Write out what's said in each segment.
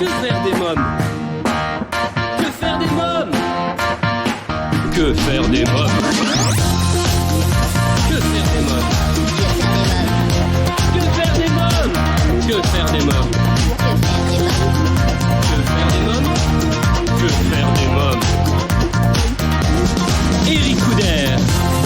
Que faire des mômes? Que faire des mômes? Que faire des mômes? Que faire des mômes? Que faire des mômes? Que faire des mômes? Que faire des mômes? Que faire des mômes? Eric Couder.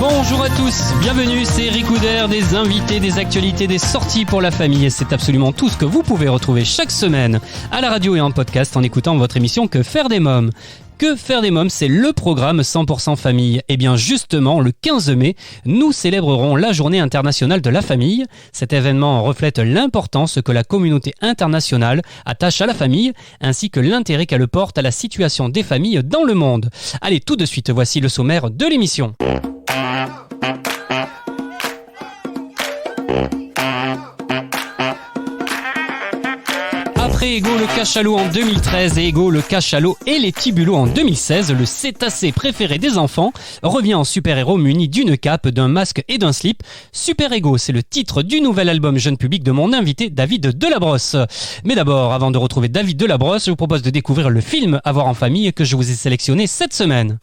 Bonjour à tous, bienvenue, c'est Eric Couder, des invités, des actualités, des sorties pour la famille et c'est absolument tout ce que vous pouvez retrouver chaque semaine à la radio et en podcast en écoutant votre émission Que faire des mômes. Que faire des mômes, c'est le programme 100% famille. Et bien justement, le 15 mai, nous célébrerons la journée internationale de la famille. Cet événement reflète l'importance que la communauté internationale attache à la famille, ainsi que l'intérêt qu'elle porte à la situation des familles dans le monde. Allez, tout de suite, voici le sommaire de l'émission. Après Ego le cachalot en 2013 et Ego le cachalot et les tibulots en 2016, le cétacé préféré des enfants revient en super-héros muni d'une cape, d'un masque et d'un slip. Super Ego, c'est le titre du nouvel album jeune public de mon invité David Delabrosse. Mais d'abord, avant de retrouver David Delabrosse, je vous propose de découvrir le film à voir en famille que je vous ai sélectionné cette semaine.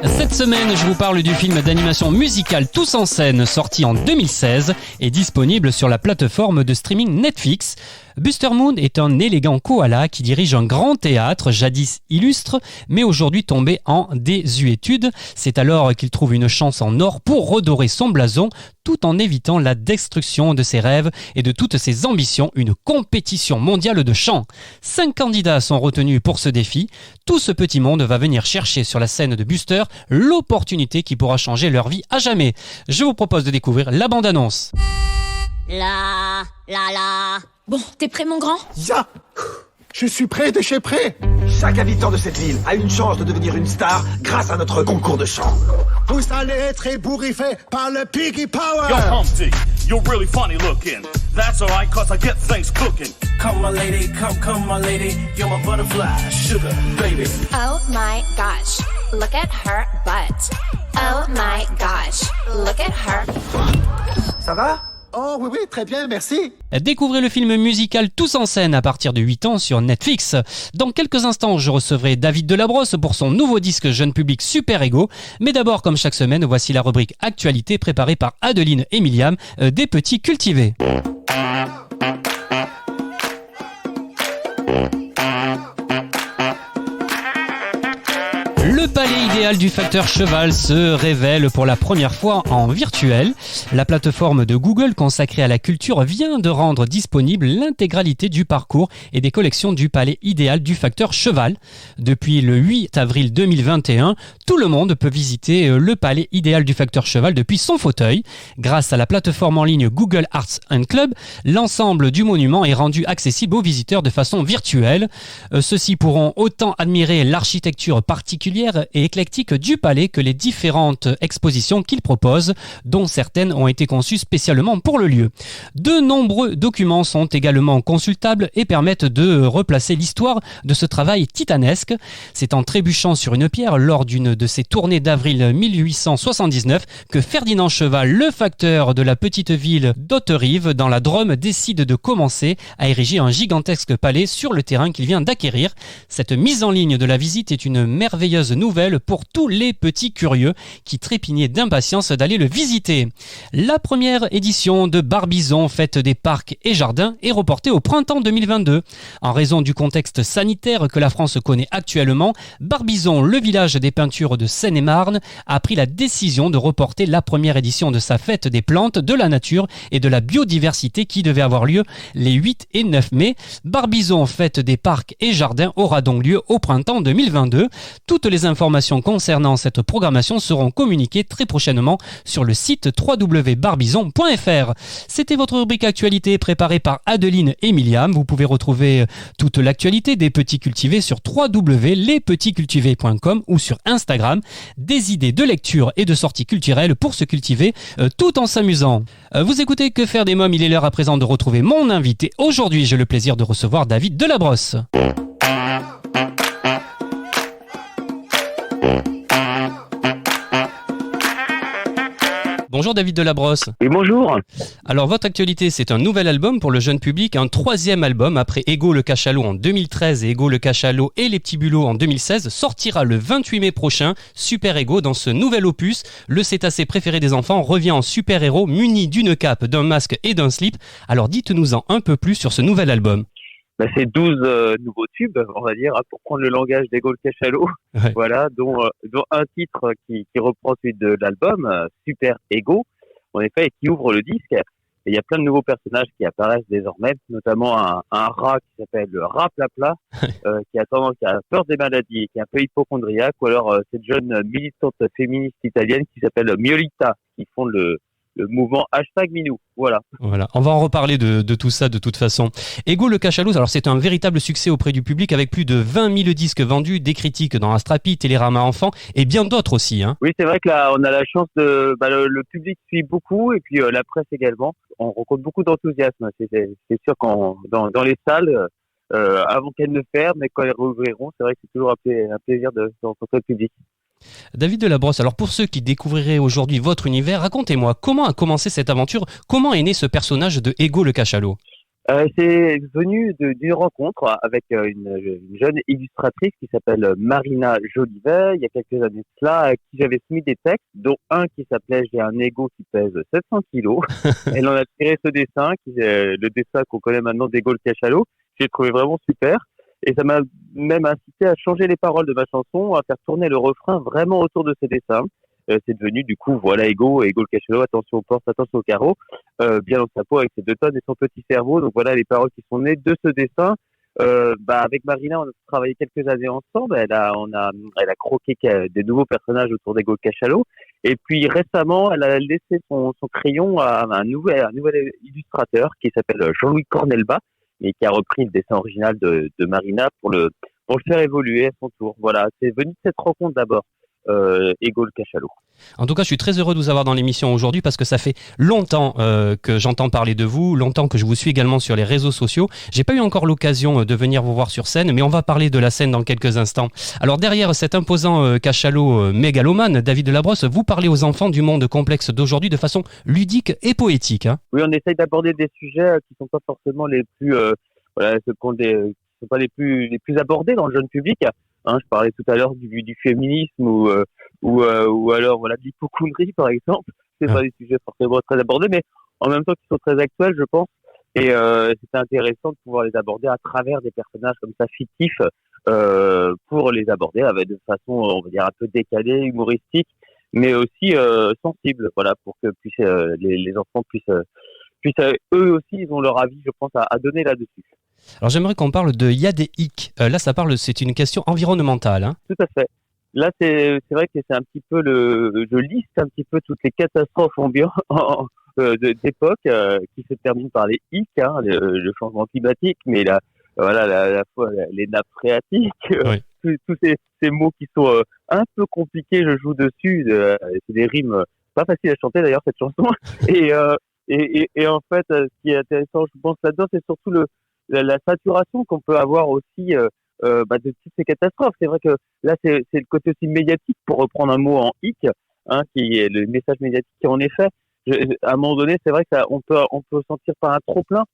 Cette semaine, je vous parle du film d'animation musicale Tous en scène, sorti en 2016 et disponible sur la plateforme de streaming Netflix. Buster Moon est un élégant koala qui dirige un grand théâtre, jadis illustre, mais aujourd'hui tombé en désuétude. C'est alors qu'il trouve une chance en or pour redorer son blason, tout en évitant la destruction de ses rêves et de toutes ses ambitions, une compétition mondiale de chant. 5 candidats sont retenus pour ce défi. Tout ce petit monde va venir chercher sur la scène de Buster l'opportunité qui pourra changer leur vie à jamais. Je vous propose de découvrir la bande-annonce. La. Bon, t'es prêt mon grand? Ya! Je suis prêt de chez prêt. Chaque habitant de cette ville a une chance de devenir une star grâce à notre concours de chant. Vous allez être ébouriffés par le Piggy Power. Yo, Humpty, you're really funny looking. That's alright, cause I get things cooking. Come, my lady, come, my lady. You're my butterfly, sugar, baby. Oh my gosh, look at her butt. Oh my gosh, look at her. Ça va? Oh oui, très bien, merci. Découvrez le film musical Tous en scène à partir de 8 ans sur Netflix. Dans quelques instants, je recevrai David Delabrosse pour son nouveau disque jeune public Super Ego. Mais d'abord, comme chaque semaine, voici la rubrique Actualité préparée par Adeline et Myriam, des petits cultivés. Le palais idéal du facteur cheval se révèle pour la première fois en virtuel. La plateforme de Google consacrée à la culture vient de rendre disponible l'intégralité du parcours et des collections du palais idéal du facteur cheval. Depuis le 8 avril 2021, tout le monde peut visiter le palais idéal du facteur cheval depuis son fauteuil. Grâce à la plateforme en ligne Google Arts and Club, l'ensemble du monument est rendu accessible aux visiteurs de façon virtuelle. Ceux-ci pourront autant admirer l'architecture particulière et éclectique du palais que les différentes expositions qu'il propose, dont certaines ont été conçues spécialement pour le lieu. De nombreux documents sont également consultables et permettent de replacer l'histoire de ce travail titanesque. C'est en trébuchant sur une pierre lors d'une de ses tournées d'avril 1879 que Ferdinand Cheval, le facteur de la petite ville d'Hauterive dans la Drôme, décide de commencer à ériger un gigantesque palais sur le terrain qu'il vient d'acquérir. Cette mise en ligne de la visite est une merveilleuse nouvelle pour tous les petits curieux qui trépignaient d'impatience d'aller le visiter. La première édition de Barbizon, fête des parcs et jardins, est reportée au printemps 2022. En raison du contexte sanitaire que la France connaît actuellement, Barbizon, le village des peintures de Seine-et-Marne, a pris la décision de reporter la première édition de sa fête des plantes, de la nature et de la biodiversité qui devait avoir lieu les 8 et 9 mai. Barbizon, fête des parcs et jardins, aura donc lieu au printemps 2022. Toutes les informations concernant cette programmation seront communiquées très prochainement sur le site www.barbizon.fr. C'était votre rubrique actualité préparée par Adeline et Myriam. Vous pouvez retrouver toute l'actualité des petits cultivés sur www.lespetitscultivés.com ou sur Instagram. Des idées de lecture et de sorties culturelles pour se cultiver tout en s'amusant. Vous écoutez Que faire des mômes, il est l'heure à présent de retrouver mon invité. Aujourd'hui, j'ai le plaisir de recevoir David Delabrosse. Bonjour David Delabrosse. Et bonjour. Alors votre actualité, c'est un nouvel album pour le jeune public, un 3e album après Ego le cachalot en 2013 et Ego le cachalot et les petits bulots en 2016, sortira le 28 mai prochain. Super Ego, dans ce nouvel opus, le cétacé préféré des enfants revient en super-héros muni d'une cape, d'un masque et d'un slip. Alors dites-nous-en un peu plus sur ce nouvel album. C'est 12 nouveaux tubes, on va dire, pour prendre le langage d'Ego le cachalot. Ouais. Voilà, dont un titre qui reprend celui de l'album, Super Ego, en effet, et qui ouvre le disque. Et il y a plein de nouveaux personnages qui apparaissent désormais, notamment un rat qui s'appelle le Raplapla, qui a peur des maladies, qui est un peu hypochondriaque, ou alors cette jeune militante féministe italienne qui s'appelle Miolita, qui font le mouvement #Minou. Voilà. On va en reparler de tout ça de toute façon. Ego le cachalot, alors c'est un véritable succès auprès du public avec plus de 20 000 disques vendus, des critiques dans Astrapi, Télérama Enfant et bien d'autres aussi. Hein. Oui, c'est vrai que là, on a la chance le public suit beaucoup et puis la presse également. On rencontre beaucoup d'enthousiasme. C'est sûr dans les salles, avant qu'elles ne ferment et quand elles rouvriront, c'est vrai que c'est toujours un plaisir de rencontrer le public. David Delabrosse, alors pour ceux qui découvriraient aujourd'hui votre univers, racontez-moi comment a commencé cette aventure, comment est né ce personnage de Ego le cachalot? C'est venu d'une rencontre avec une jeune illustratrice qui s'appelle Marina Jolivet, il y a quelques années de cela, à qui j'avais soumis des textes, dont un qui s'appelait « J'ai un ego qui pèse 700 kilos ». Elle en a tiré ce dessin, le dessin qu'on connaît maintenant d'Ego le cachalot. J'ai trouvé vraiment super. Et ça m'a même incité à changer les paroles de ma chanson, à faire tourner le refrain vraiment autour de ces dessins. C'est devenu du coup, voilà, Ego le cachalot, attention aux portes, attention aux carreaux, bien dans sa peau avec ses 2 tonnes et son petit cerveau. Donc voilà les paroles qui sont nées de ce dessin. Avec Marina, on a travaillé quelques années ensemble. Elle a croqué des nouveaux personnages autour d'Ego le cachalot. Et puis récemment, elle a laissé son crayon à un nouvel illustrateur qui s'appelle Jean-Louis Cornelba, et qui a repris le dessin original de Marina pour le faire évoluer à son tour. Voilà, c'est venu de cette rencontre d'abord, Ego le cachalot. En tout cas, je suis très heureux de vous avoir dans l'émission aujourd'hui parce que ça fait longtemps que j'entends parler de vous, longtemps que je vous suis également sur les réseaux sociaux. J'ai pas eu encore l'occasion de venir vous voir sur scène, mais on va parler de la scène dans quelques instants. Alors derrière cet imposant cachalot mégalomane, David Delabrosse, vous parlez aux enfants du monde complexe d'aujourd'hui de façon ludique et poétique. Hein. Oui, on essaye d'aborder des sujets qui sont pas forcément les plus, sont pas les plus abordés dans le jeune public. Hein, je parlais tout à l'heure du féminisme ou alors voilà de l'hypochondrie par exemple. C'est pas des sujets forcément très abordés, mais en même temps qui sont très actuels, je pense. Et c'était intéressant de pouvoir les aborder à travers des personnages comme ça fictifs, pour les aborder avec de façon, on va dire, un peu décalée, humoristique, mais aussi sensible. Voilà, pour que les enfants puissent eux aussi, ils ont leur avis, je pense, à donner là-dessus. Alors j'aimerais qu'on parle de Il y a des hic. Là, c'est une question environnementale. Hein. Tout à fait. Là, c'est vrai que c'est un petit peu je liste un petit peu toutes les catastrophes d'époque qui se terminent par les hic, hein, le changement climatique, mais la fois les nappes phréatiques, oui. tous ces mots qui sont un peu compliqués, je joue dessus. C'est des rimes pas faciles à chanter d'ailleurs cette chanson. Et en fait, ce qui est intéressant, je pense là-dedans, c'est surtout la saturation qu'on peut avoir aussi de toutes ces catastrophes. C'est vrai que là, c'est le côté aussi médiatique, pour reprendre un mot en hic, hein, qui est le message médiatique. En effet, à un moment donné, c'est vrai que on peut sentir pas un trop plein,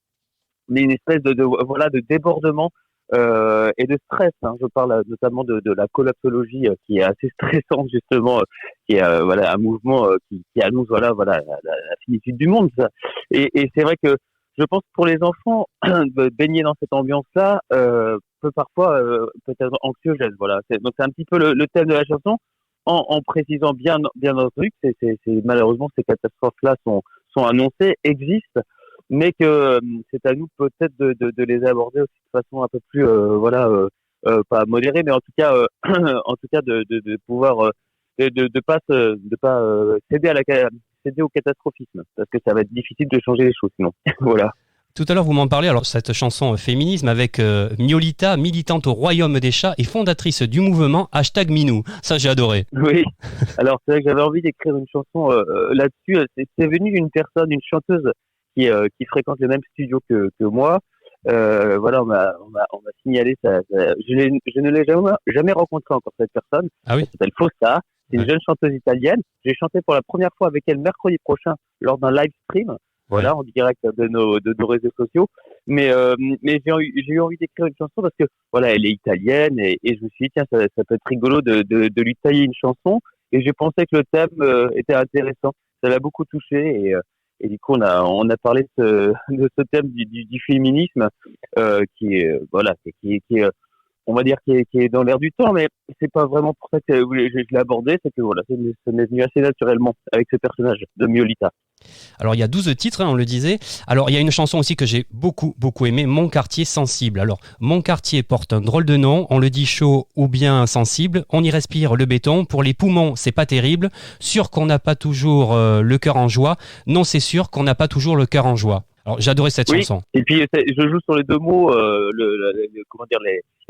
mais une espèce de débordement et de stress. Hein. Je parle notamment de la collapsologie qui est assez stressante justement, qui est un mouvement qui annonce la finitude du monde. Ça. Et c'est vrai que je pense que pour les enfants, baigner dans cette ambiance-là peut parfois peut-être anxiogène. Voilà. Donc c'est un petit peu le thème de la chanson, en précisant bien entendu que c'est malheureusement ces catastrophes-là sont annoncées, existent, mais que c'est à nous peut-être de les aborder aussi de façon un peu plus pas modérée, mais en tout cas de pouvoir de pas céder au catastrophisme, parce que ça va être difficile de changer les choses sinon. Voilà. Tout à l'heure, vous m'en parlez, alors cette chanson féminisme avec Miolita, militante au royaume des chats et fondatrice du mouvement #Minou. Ça, j'ai adoré. Oui, alors c'est vrai que j'avais envie d'écrire une chanson là-dessus. C'est venu d'une personne, une chanteuse qui fréquente le même studio que moi. On m'a signalé ça. Je ne l'ai jamais rencontré encore, cette personne. Ah oui. Elle s'appelle Fausta. C'est une jeune chanteuse italienne. J'ai chanté pour la première fois avec elle mercredi prochain lors d'un live stream. Voilà, en direct de nos réseaux sociaux. Mais j'ai eu envie d'écrire une chanson parce que voilà, elle est italienne et je me suis dit tiens, ça peut être rigolo de lui tailler une chanson. Et j'ai pensé que le thème était intéressant. Ça l'a beaucoup touché et du coup on a parlé de ce thème du féminisme qui est on va dire qui est dans l'air du temps, mais c'est pas vraiment pour ça que je l'ai abordé, c'est que voilà, ça m'est venu assez naturellement avec ce personnage de Miolita. Alors il y a 12 titres, on le disait. Alors il y a une chanson aussi que j'ai beaucoup aimé, Mon quartier sensible. Alors Mon quartier porte un drôle de nom, on le dit chaud ou bien sensible, on y respire le béton, pour les poumons c'est pas terrible, sûr qu'on n'a pas toujours le cœur en joie, non c'est sûr qu'on n'a pas toujours le cœur en joie. Alors j'adorais cette chanson. Et puis je joue sur les deux mots,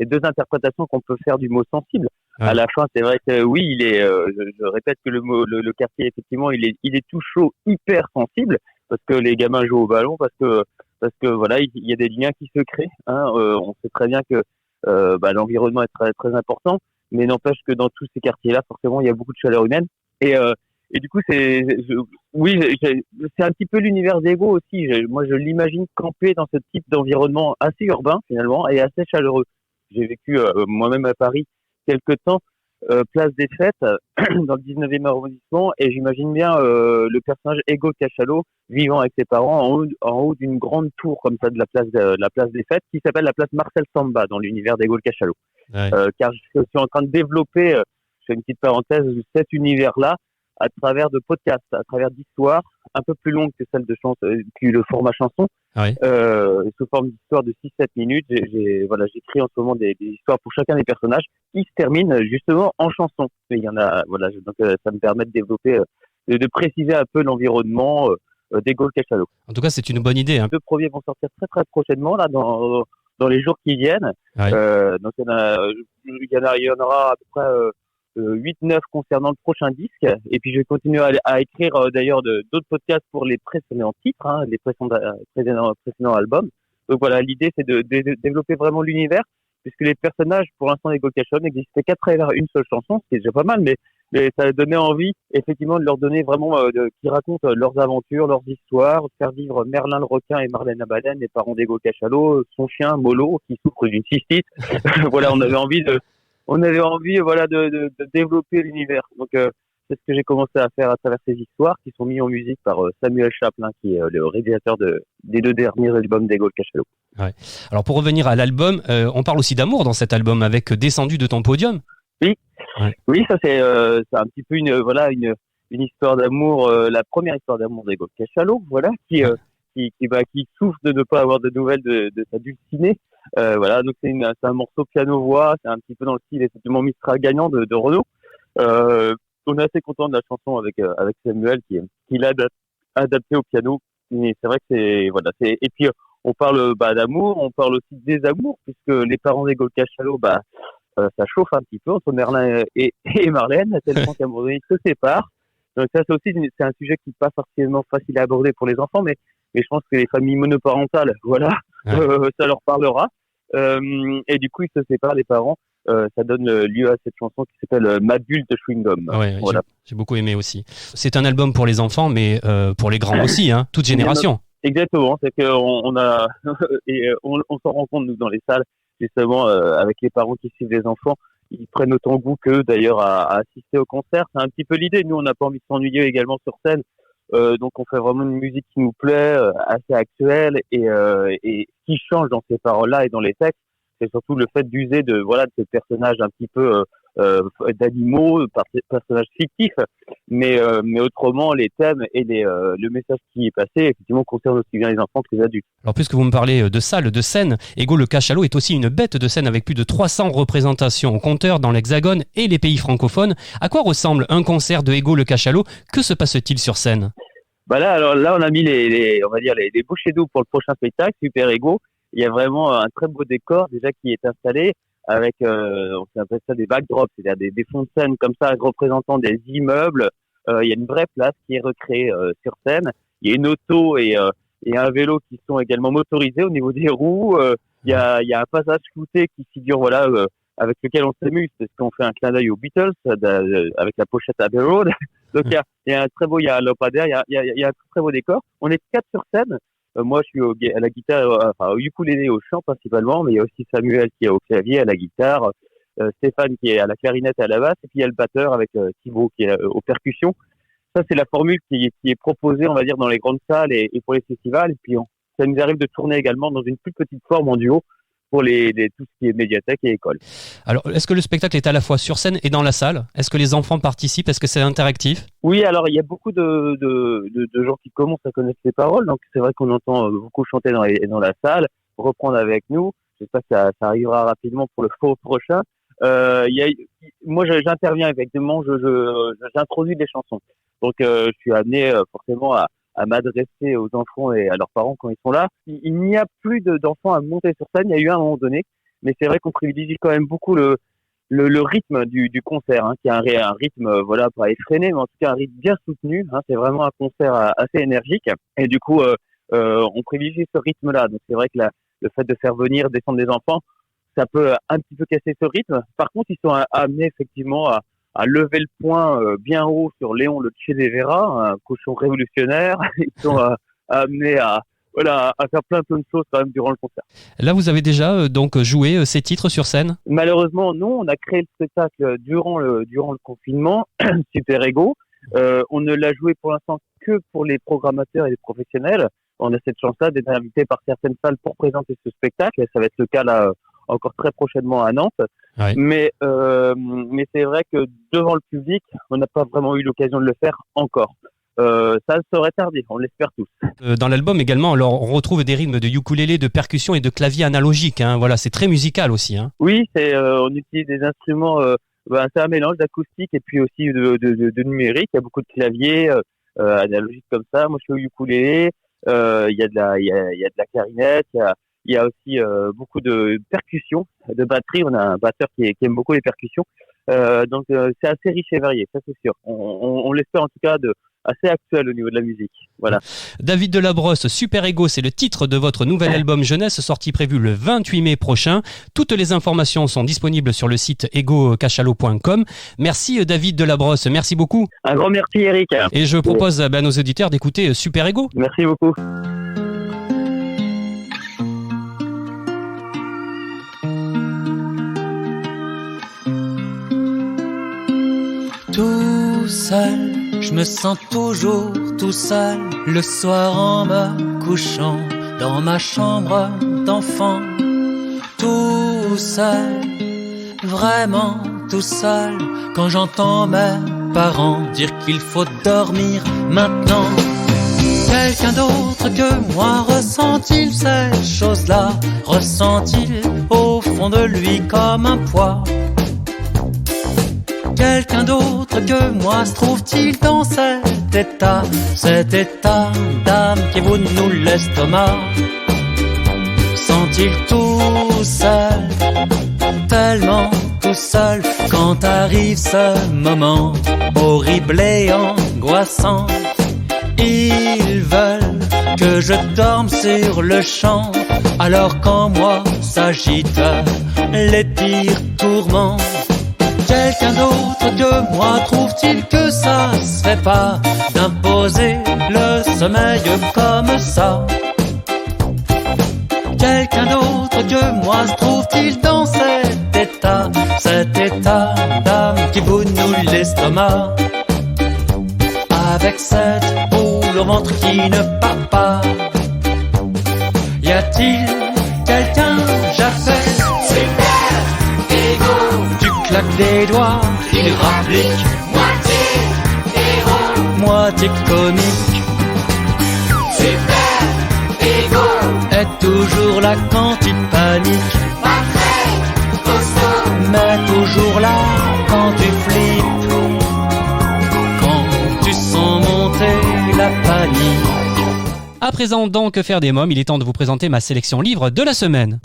les deux interprétations qu'on peut faire du mot sensible. Ouais. À la fin, c'est vrai que oui, il est. Je répète que le quartier effectivement, il est tout chaud, hyper sensible, parce que les gamins jouent au ballon, parce que voilà, il y a des liens qui se créent. On sait très bien que l'environnement est très très important, mais n'empêche que dans tous ces quartiers-là, forcément, il y a beaucoup de chaleur humaine. Et du coup, c'est un petit peu l'univers d'Ego aussi. Moi, je l'imagine camper dans ce type d'environnement assez urbain, finalement, et assez chaleureux. J'ai vécu moi-même à Paris quelque temps, place des Fêtes, dans le 19e arrondissement, et j'imagine bien le personnage Ego Cachalot vivant avec ses parents en haut d'une grande tour comme ça de la place des Fêtes, qui s'appelle la place Marcel Samba dans l'univers d'Ego Cachalot. Ouais. Car je suis aussi en train de développer, je fais une petite parenthèse, cet univers-là, à travers de podcasts, à travers d'histoires un peu plus longues que celle que le format chanson, oui. Sous forme d'histoires de 6-7 minutes. J'écris en ce moment des histoires pour chacun des personnages qui se terminent justement en chanson. Et il y en a, donc ça me permet de développer, de préciser un peu l'environnement d'Ego Cachalot. En tout cas, c'est une bonne idée. Les deux premiers vont sortir très très prochainement là dans les jours qui viennent. Oui. Donc il y en aura à peu près 8-9 concernant le prochain disque, et puis je vais continuer à écrire d'ailleurs d'autres podcasts pour les précédents titres, les précédents albums. Donc voilà, l'idée c'est de développer vraiment l'univers, puisque les personnages pour l'instant des Gold Cachalots n'existaient qu'à travers une seule chanson, ce qui est déjà pas mal, mais ça a donné envie effectivement de leur donner vraiment qui racontent leurs aventures, leurs histoires, faire vivre Merlin le requin et Marlène la baleine, les parents des Gold Cachalots, son chien Molo qui souffre d'une cystite. Voilà, on avait envie de développer l'univers. Donc c'est ce que j'ai commencé à faire à travers ces histoires qui sont mises en musique par Samuel Chaplin, qui est le réalisateur des deux derniers albums des Gold Cachalots. Ouais. Alors pour revenir à l'album, on parle aussi d'amour dans cet album avec Descendu de ton podium. Oui, ouais. Oui, ça c'est un petit peu une histoire d'amour, la première histoire d'amour des Gold Cachalots, voilà, qui souffre de ne pas avoir de nouvelles de sa dulcinée. Voilà, donc c'est un morceau piano-voix, c'est un petit peu dans le style effectivement Mistral gagnant de Renaud. On est assez content de la chanson avec Samuel qui l'a adapté au piano. Mais c'est vrai que et puis on parle d'amour, on parle aussi de désamour, puisque les parents des Gold Cachalots, ça chauffe un petit peu entre Merlin et Marlène, à tel point qu'à un moment donné ils se séparent. Donc ça c'est un sujet qui n'est pas forcément facile à aborder pour les enfants, mais je pense que les familles monoparentales, voilà, ça leur parlera. Et du coup ils se séparent, les parents. Ça donne lieu à cette chanson qui s'appelle Ma bulle de chewing-gum. Ouais, voilà. J'ai beaucoup aimé aussi. C'est un album pour les enfants, mais pour les grands aussi, toute génération. Exactement, c'est qu'on on s'en rend compte nous dans les salles, justement, avec les parents qui suivent les enfants, ils prennent autant goût qu'eux d'ailleurs à assister au concert. C'est un petit peu l'idée. Nous, on n'a pas envie de s'ennuyer également sur scène. Donc on fait vraiment une musique qui nous plaît, assez actuelle, et qui change dans ces paroles-là et dans les textes. C'est surtout le fait d'user de ces personnages un petit peu d'animaux, personnages fictifs, mais autrement les thèmes et le message qui est passé effectivement concerne aussi bien les enfants que les adultes. Alors puisque vous me parlez de salles, de scène, Ego le Cachalot est aussi une bête de scène avec plus de 300 représentations au compteur dans l'Hexagone et les pays francophones. À quoi ressemble un concert de Ego le Cachalot? Que se passe-t-il sur scène? Là on a mis les bouchées doubles pour le prochain spectacle, Super Ego. Il y a vraiment un très beau décor déjà qui est installé avec, on appelle ça des backdrops, c'est-à-dire des fonds de scène comme ça représentant des immeubles. Il y a une vraie place qui est recréée sur scène. Il y a une auto et un vélo qui sont également motorisés au niveau des roues. Il y a un passage flouté qui figure avec lequel on s'amuse, parce qu'on fait un clin d'œil aux Beatles avec la pochette Abbey Road. Donc il y a un très beau, il y a un lampadaire, il y a un très beau décor. On est 4 sur scène. Moi, je suis à la guitare, au ukulélé, au chant principalement, mais il y a aussi Samuel qui est au clavier, à la guitare, Stéphane qui est à la clarinette et à la basse, et puis il y a le batteur avec Thibaut qui est aux percussions. Ça, c'est la formule qui est proposée, on va dire, dans les grandes salles et pour les festivals. Et puis, ça nous arrive de tourner également dans une plus petite forme en duo pour tout ce qui est médiathèque et école. Alors, est-ce que le spectacle est à la fois sur scène et dans la salle ? Est-ce que les enfants participent ? Est-ce que c'est interactif ? Oui, alors il y a beaucoup de gens qui commencent à connaître les paroles, donc c'est vrai qu'on entend beaucoup chanter dans la salle, reprendre avec nous. J'espère que ça arrivera rapidement pour le prochain. Moi, j'interviens effectivement, j'introduis des chansons. Donc, je suis amené forcément à m'adresser aux enfants et à leurs parents quand ils sont là. Il n'y a plus d'enfants à monter sur scène. Il y a eu un moment donné, mais c'est vrai qu'on privilégie quand même beaucoup le rythme du concert, hein, qui est un rythme, voilà, pas effréné, mais en tout cas un rythme bien soutenu. Hein, c'est vraiment un concert assez énergique. Et du coup, on privilégie ce rythme-là. Donc, c'est vrai que le fait de faire venir, descendre des enfants, ça peut un petit peu casser ce rythme. Par contre, ils sont amenés effectivement à lever le poing bien haut sur Léon le Che Guevara, un cochon révolutionnaire. Ils sont amenés à faire plein de choses quand même durant le concert. Là, vous avez déjà donc joué ces titres sur scène ? Malheureusement, non. On a créé le spectacle durant le confinement, Super Ego. On ne l'a joué pour l'instant que pour les programmateurs et les professionnels. On a cette chance-là d'être invité par certaines salles pour présenter ce spectacle. Et ça va être le cas là encore très prochainement à Nantes. Ouais. Mais c'est vrai que devant le public, on n'a pas vraiment eu l'occasion de le faire encore. Ça serait tardé, on l'espère tous. Dans l'album également, alors, on retrouve des rythmes de ukulélé, de percussion et de clavier analogique. Hein. Voilà, c'est très musical aussi. Hein. Oui, on utilise des instruments, c'est un mélange d'acoustique et puis aussi de numérique. Il y a beaucoup de claviers analogiques comme ça. Moi, je suis au ukulélé. Il y a de la clarinette. Il y a aussi beaucoup de percussions, de batterie. On a un batteur qui aime beaucoup les percussions. Donc, c'est assez riche et varié, ça c'est sûr. On l'espère en tout cas assez actuel au niveau de la musique. Voilà. David Delabrosse, Super Ego, c'est le titre de votre nouvel album jeunesse, sorti prévu le 28 mai prochain. Toutes les informations sont disponibles sur le site egocachalo.com. Merci David Delabrosse, merci beaucoup. Un grand merci Eric. Et je propose à nos auditeurs d'écouter Super Ego. Merci beaucoup. Tout seul, je me sens toujours tout seul, le soir en me couchant dans ma chambre d'enfant. Tout seul, vraiment tout seul, quand j'entends mes parents dire qu'il faut dormir maintenant. Quelqu'un d'autre que moi ressent-il ces choses-là? Ressent-il au fond de lui comme un poids? Quelqu'un d'autre que moi se trouve-t-il dans cet état d'âme qui vous nous l'estomac? Sent-il tout seul, tellement tout seul, quand arrive ce moment horrible et angoissant? Ils veulent que je dorme sur le champ, alors qu'en moi s'agitent les pires tourments. Quelqu'un d'autre que moi trouve-t-il que ça se fait pas d'imposer le sommeil comme ça? Quelqu'un d'autre que moi se trouve-t-il dans cet état d'âme qui bout nous l'estomac? Avec cette boule au ventre qui ne part pas, y a-t-il quelqu'un? J'appelle Super Ego. Tu claques des doigts, il rapplique, moitié héros, moitié comique. Super Ego est toujours là quand il panique, pas très costaud, mais toujours là quand tu flippes, quand tu sens monter la panique. À présent, dans Que faire des mômes, il est temps de vous présenter ma sélection livre de la semaine.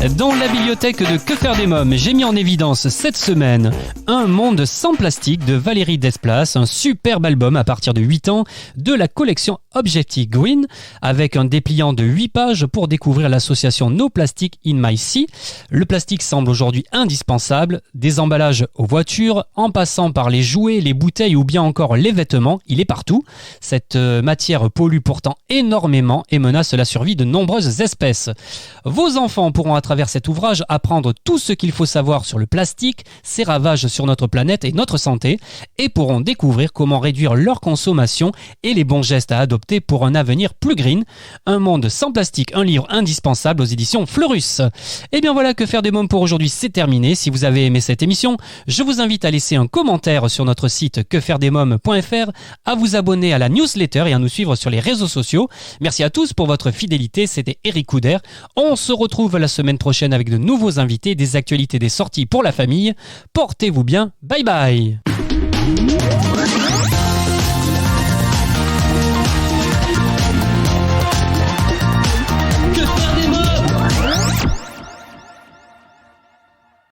Dans la bibliothèque de Que faire des mômes, j'ai mis en évidence cette semaine Un monde sans plastique de Valérie Desplaces, un superbe album à partir de 8 ans de la collection Objective Green, avec un dépliant de 8 pages pour découvrir l'association No Plastic in My Sea. Le plastique semble aujourd'hui indispensable, des emballages aux voitures, en passant par les jouets, les bouteilles ou bien encore les vêtements, il est partout. Cette matière pollue pourtant énormément et menace la survie de nombreuses espèces. Vos enfants pourront à travers cet ouvrage apprendre tout ce qu'il faut savoir sur le plastique, ses ravages sur notre planète et notre santé, et pourront découvrir comment réduire leur consommation et les bons gestes à adopter pour un avenir plus green. Un monde sans plastique, un livre indispensable aux éditions Fleurus. Et bien voilà, Que faire des mômes pour aujourd'hui, c'est terminé. Si vous avez aimé cette émission, je vous invite à laisser un commentaire sur notre site quefairedesmômes.fr, à vous abonner à la newsletter et à nous suivre sur les réseaux sociaux. Merci à tous pour votre fidélité, c'était Eric Couder. On se retrouve la semaine prochaine avec de nouveaux invités, des actualités, des sorties pour la famille. Portez-vous bien, bye bye.